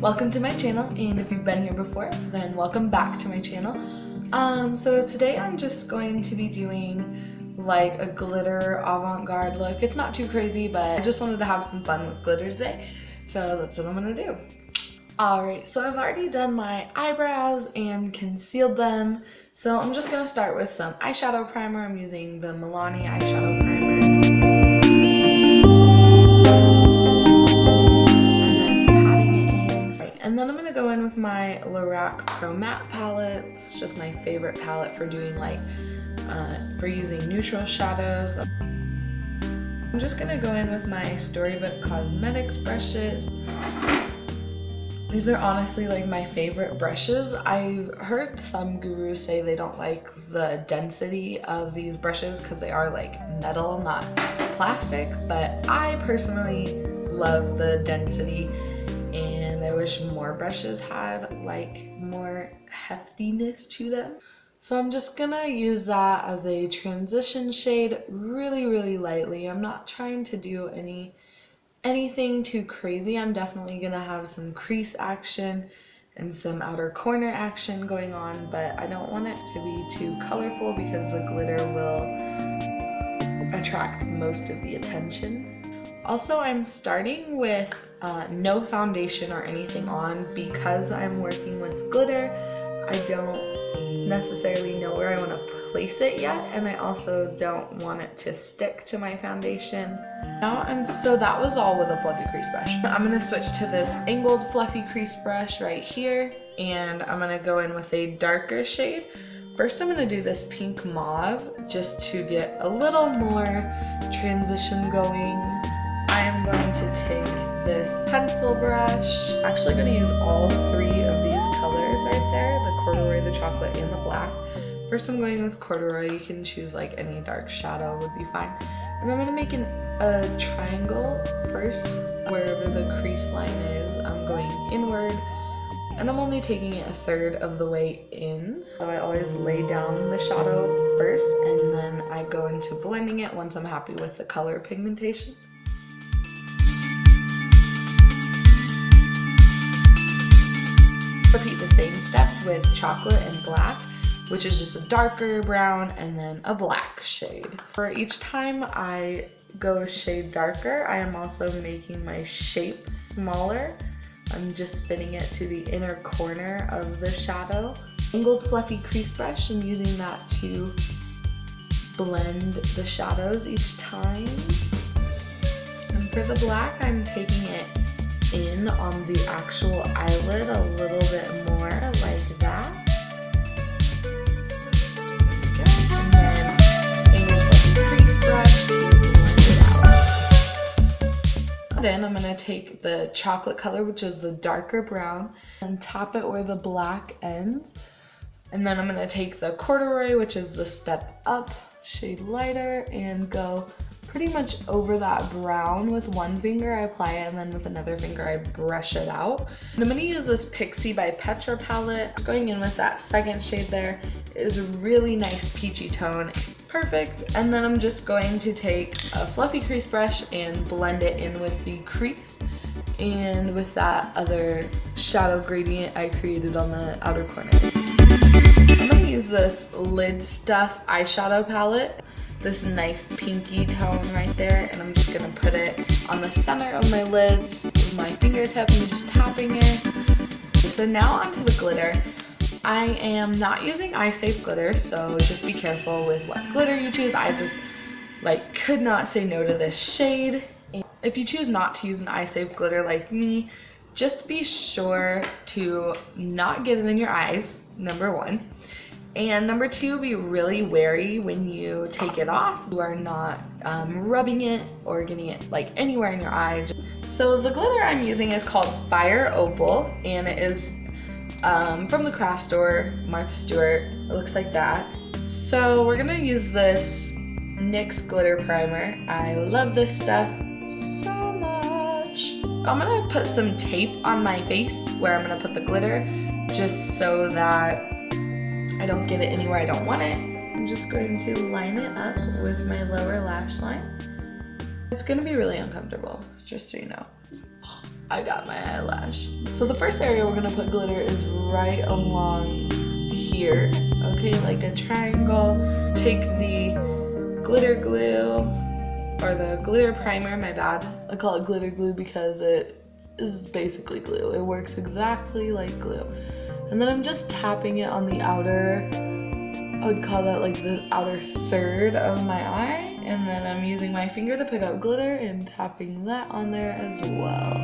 Welcome to my channel, and if you've been here before, then welcome back to my channel. So today I'm just going to be doing like a glitter avant-garde look. It's not too crazy, but I just wanted to have some fun with glitter today, so that's what I'm gonna do. Alright, so I've already done my eyebrows and concealed them, so I'm just gonna start with some eyeshadow primer. I'm using the Milani eyeshadow primer. And then I'm going to go in with my Lorac Pro Matte palette. It's just my favorite palette for doing like, for using neutral shadows. I'm just going to go in with my Storybook Cosmetics brushes. These are honestly like my favorite brushes. I've heard some gurus say they don't like the density of these brushes because they are like metal, not plastic, but I personally love the density. And I wish more brushes had like more heftiness to them. So I'm just gonna use that as a transition shade really lightly. I'm not trying to do anything too crazy. I'm definitely gonna have some crease action and some outer corner action going on, but I don't want it to be too colorful because the glitter will attract most of the attention. Also, I'm starting with no foundation or anything on because I'm working with glitter. I don't necessarily know where I want to place it yet, and I also don't want it to stick to my foundation. So that was all with a fluffy crease brush. I'm going to switch to this angled fluffy crease brush right here, and I'm going to go in with a darker shade. First, I'm going to do this pink mauve just to get a little more transition going. I am going to take this pencil brush. I'm actually going to use all three of these colors right there, the corduroy, the chocolate, and the black. First I'm going with corduroy. You can choose like any dark shadow would be fine. And I'm going to make a triangle first. Wherever the crease line is, I'm going inward. And I'm only taking it a third of the way in. So I always lay down the shadow first, and then I go into blending it once I'm happy with the color pigmentation. Repeat the same step with chocolate and black, which is just a darker brown and then a black shade. For each time I go a shade darker, I am also making my shape smaller. I'm just spinning it to the inner corner of the shadow. Angled fluffy crease brush, I'm using that to blend the shadows each time. And for the black, I'm taking it in on the actual eyelid a little bit more, like that. And then angled fluffy crease brush to blend it out. Then I'm going to take the chocolate color, which is the darker brown, and tap it where the black ends. And then I'm going to take the corduroy, which is the step up shade lighter, and go pretty much over that brown. With one finger I apply it, and then with another finger I brush it out. And I'm going to use this Pixie by Petra palette. Going in with that second shade there. It is a really nice peachy tone. Perfect. And then I'm just going to take a fluffy crease brush and blend it in with the crease and with that other shadow gradient I created on the outer corner. I'm going to use this Lid Stuff eyeshadow palette. This nice pinky tone right there, and I'm just gonna put it on the center of my lids with my fingertip and just tapping it. So now onto the glitter. I am not using eye safe glitter, so just be careful with what glitter you choose. I just like could not say no to this shade. If you choose not to use an eye safe glitter like me, just be sure to not get it in your eyes, number one. And number two, be really wary when you take it off. You are not rubbing it or getting it like anywhere in your eye. So the glitter I'm using is called Fire Opal, and it is from the craft store, Martha Stewart. It looks like that. So we're gonna use this NYX glitter primer. I love this stuff so much. I'm gonna put some tape on my face where I'm gonna put the glitter, just so that I don't get it anywhere I don't want it. I'm just going to line it up with my lower lash line. It's going to be really uncomfortable, just so you know. I got my eyelash. So the first area we're gonna put glitter is right along here, okay, like a triangle. Take the glitter glue, or the glitter primer, my bad. I call it glitter glue because it is basically glue. It works exactly like glue. And then I'm just tapping it on the outer, I would call that like the outer third of my eye. And then I'm using my finger to pick up glitter and tapping that on there as well.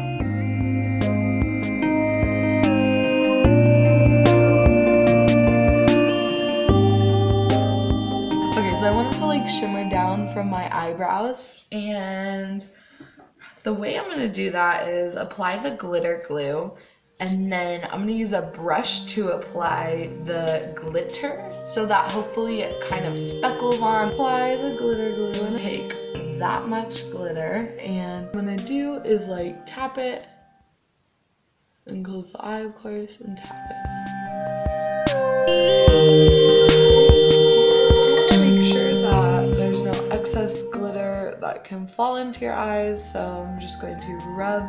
Okay, so I want it to like shimmer down from my eyebrows, and the way I'm gonna do that is apply the glitter glue, and then I'm gonna use a brush to apply the glitter so that hopefully it kind of speckles on. Apply the glitter glue and take that much glitter, and what I'm gonna do is like tap it and close the eye, of course, and tap it. Make sure that there's no excess glitter that can fall into your eyes, so I'm just going to rub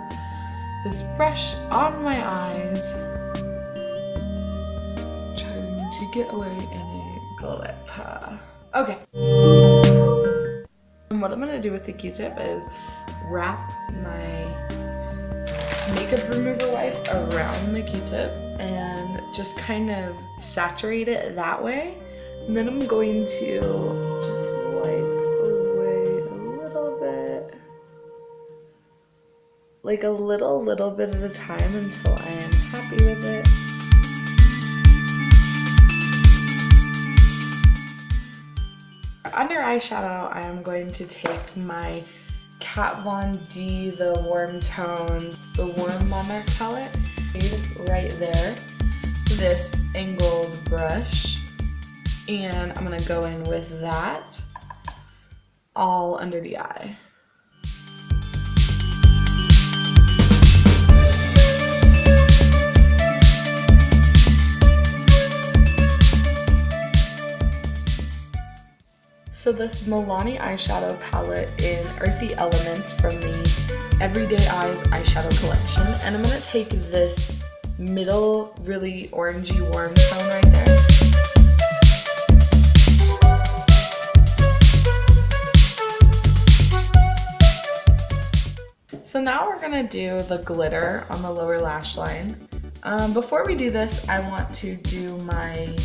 this brush on my eyes, trying to get away any glitter. Okay. And what I'm gonna do with the Q-tip is wrap my makeup remover wipe around the Q-tip and just kind of saturate it that way. And then I'm going to just wipe away a little bit. Like a little bit at a time until I am happy with it. Under eyeshadow, I am going to take my Kat Von D, the warm tone, the warm Monarch palette, right there, this angled brush, and I'm gonna go in with that all under the eye. So this Milani eyeshadow palette in Earthy Elements from the Everyday Eyes eyeshadow collection. And I'm going to take this middle, really orangey warm tone right there. So now we're going to do the glitter on the lower lash line. Before we do this, I want to do my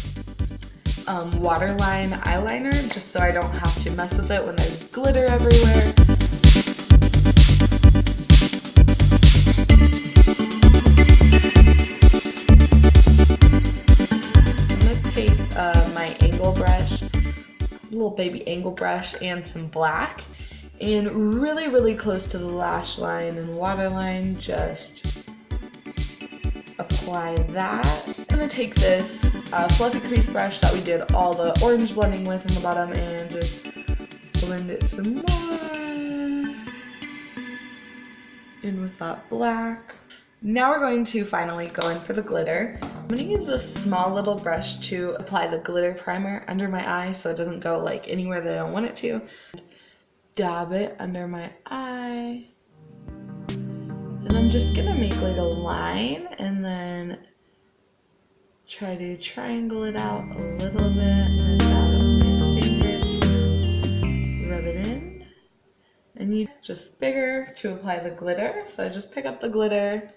waterline eyeliner, just so I don't have to mess with it when there's glitter everywhere. I'm gonna take my angle brush, little baby angle brush, and some black, and really close to the lash line and waterline, just apply that. I'm gonna take this fluffy crease brush that we did all the orange blending with in the bottom and just blend it some more in with that black. Now we're going to finally go in for the glitter. I'm gonna use this small little brush to apply the glitter primer under my eye so it doesn't go like anywhere that I don't want it to. Dab it under my eye. And I'm just gonna make like a line and then try to triangle it out a little bit, and then dab it with my finger, rub it in, and you just bigger to apply the glitter. So I just pick up the glitter,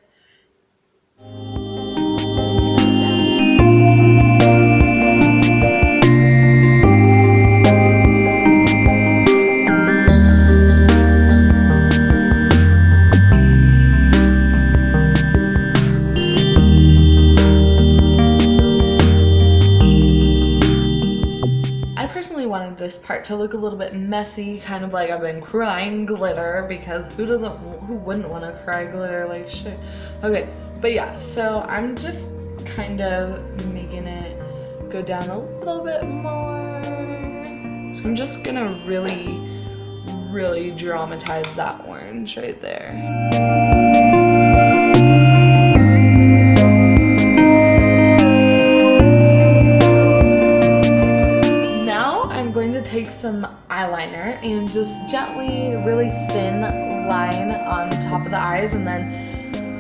wanted this part to look a little bit messy, kind of like I've been crying glitter, because who wouldn't want to cry glitter like shit. Okay, but yeah, so I'm just kind of making it go down a little bit more. So I'm just gonna really dramatize that orange right there. Take some eyeliner and just gently, really thin line on top of the eyes, and then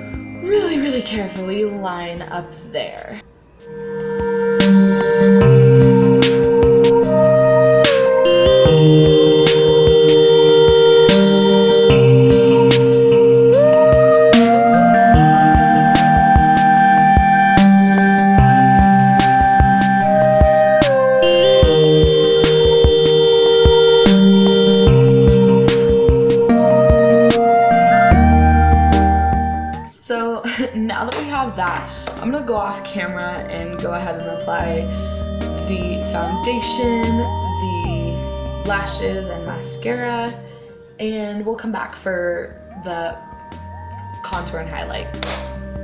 really, really carefully line up there. So now that we have that, I'm gonna go off camera and go ahead and apply the foundation, the lashes, and mascara, and we'll come back for the contour and highlight.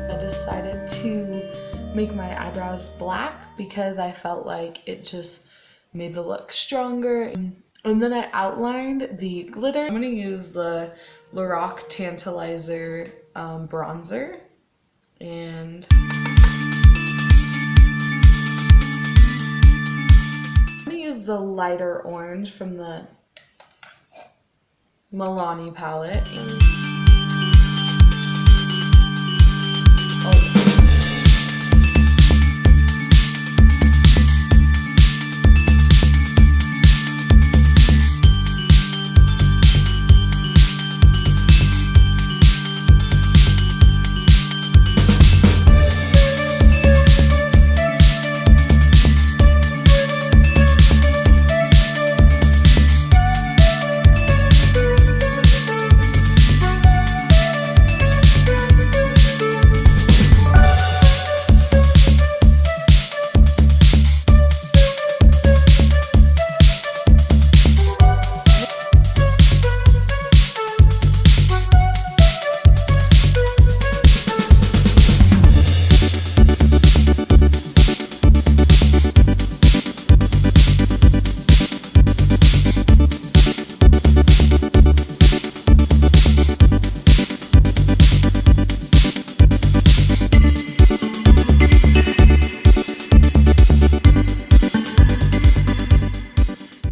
I decided to make my eyebrows black because I felt like it just made the look stronger. And then I outlined the glitter. I'm gonna use the Lorac Tantalizer bronzer, and I'm gonna use the lighter orange from the Milani palette.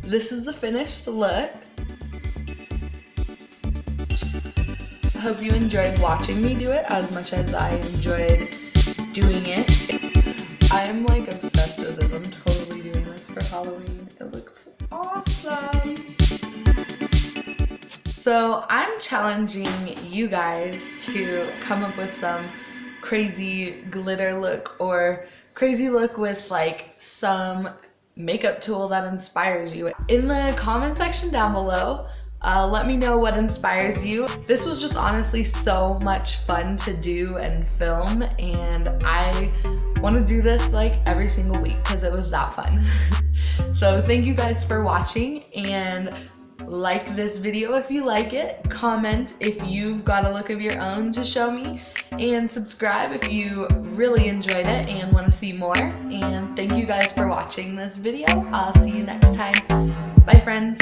This is the finished look. I hope you enjoyed watching me do it as much as I enjoyed doing it. I am like obsessed with this. I'm totally doing this for Halloween. It looks awesome. So I'm challenging you guys to come up with some crazy glitter look or crazy look with like some makeup tool that inspires you. In the comment section down below, let me know what inspires you. This was just honestly so much fun to do and film, and I want to do this like every single week because it was that fun. So thank you guys for watching, and like this video if you like it, comment if you've got a look of your own to show me, and subscribe if you really enjoyed it and want to see more. And thank you guys for watching this video. I'll see you next time. Bye friends.